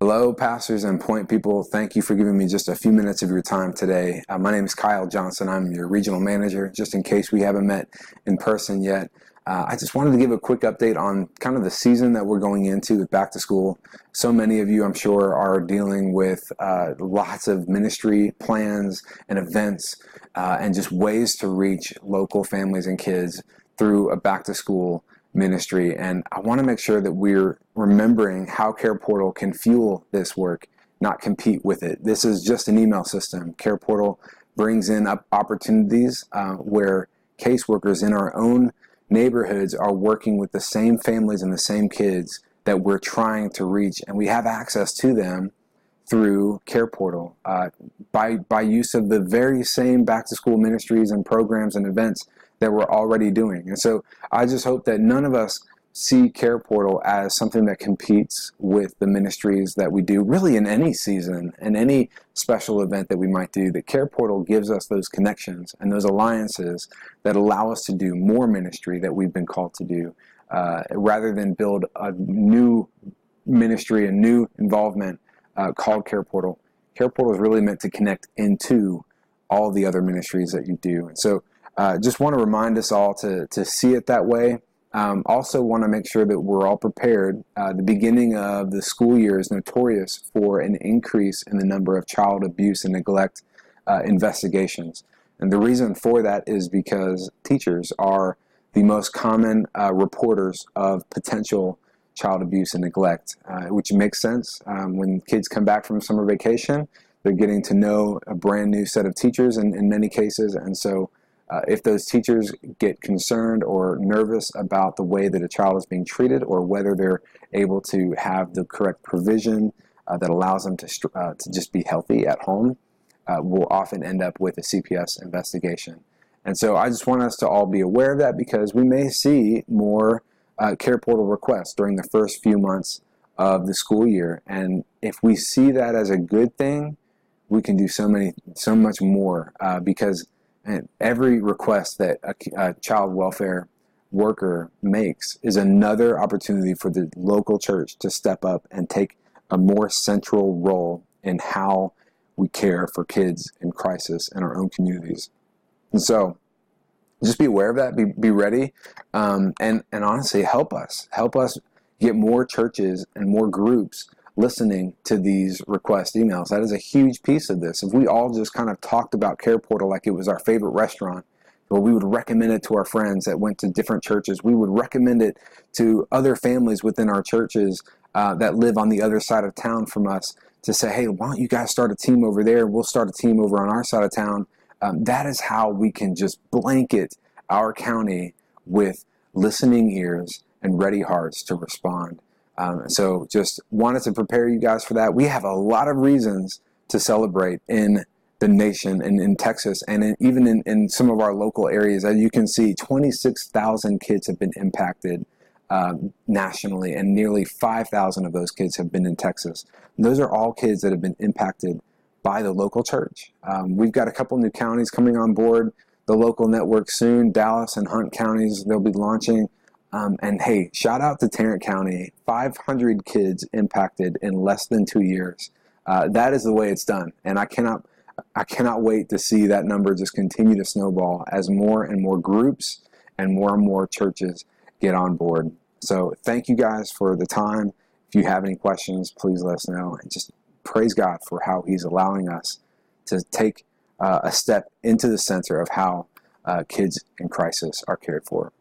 Hello, pastors and point people. Thank you for giving me just a few minutes of your time today. My name is Kyle Johnson. I'm your regional manager, just in case we haven't met in person yet. I just wanted to give a quick update on kind of the season that we're going into with back to school. So many of you, I'm sure, are dealing with lots of ministry plans and events and just ways to reach local families and kids through a back to school ministry. And I want to make sure that we're remembering how CarePortal can fuel this work, not compete with it. This is just an email system. CarePortal brings in opportunities where caseworkers in our own neighborhoods are working with the same families and the same kids that we're trying to reach, and we have access to them through CarePortal by use of the very same back-to-school ministries and programs and events that we're already doing. And so I just hope that none of us see CarePortal as something that competes with the ministries that we do really in any season and any special event that we might do. That CarePortal gives us those connections and those alliances that allow us to do more ministry that we've been called to do, rather than build a new ministry, a new involvement called CarePortal. CarePortal is really meant to connect into all the other ministries that you do. And so just want to remind us all to see it that way. Also want to make sure that we're all prepared. The beginning of the school year is notorious for an increase in the number of child abuse and neglect investigations. And the reason for that is because teachers are the most common reporters of potential child abuse and neglect, which makes sense. When kids come back from summer vacation, they're getting to know a brand new set of teachers in many cases. And so if those teachers get concerned or nervous about the way that a child is being treated or whether they're able to have the correct provision that allows them to just be healthy at home, we'll often end up with a CPS investigation. And so I just want us to all be aware of that, because we may see more CarePortal requests during the first few months of the school year. And if we see that as a good thing, we can do so much more, because every request that a child welfare worker makes is another opportunity for the local church to step up and take a more central role in how we care for kids in crisis in our own communities. And so just be aware of that, be ready, and honestly help us get more churches and more groups listening to these request emails. That is a huge piece of this. If we all just kind of talked about CarePortal like it was our favorite restaurant, or we would recommend it to our friends that went to different churches, we would recommend it to other families within our churches that live on the other side of town from us, to say, hey, why don't you guys start a team over there? We'll start a team over on our side of town. That is how we can just blanket our county with listening ears and ready hearts to respond. So just wanted to prepare you guys for that. We have a lot of reasons to celebrate in the nation and in Texas, and even in some of our local areas. As you can see, 26,000 kids have been impacted nationally, and nearly 5,000 of those kids have been in Texas. And those are all kids that have been impacted by the local church. We've got a couple new counties coming on board, the local network soon. Dallas and Hunt counties, they'll be launching. And hey, shout out to Tarrant County, 500 kids impacted in less than 2 years. That is the way it's done. And I cannot wait to see that number just continue to snowball as more and more groups and more churches get on board. So thank you guys for the time. If you have any questions, please let us know. And just praise God for how He's allowing us to take a step into the center of how kids in crisis are cared for.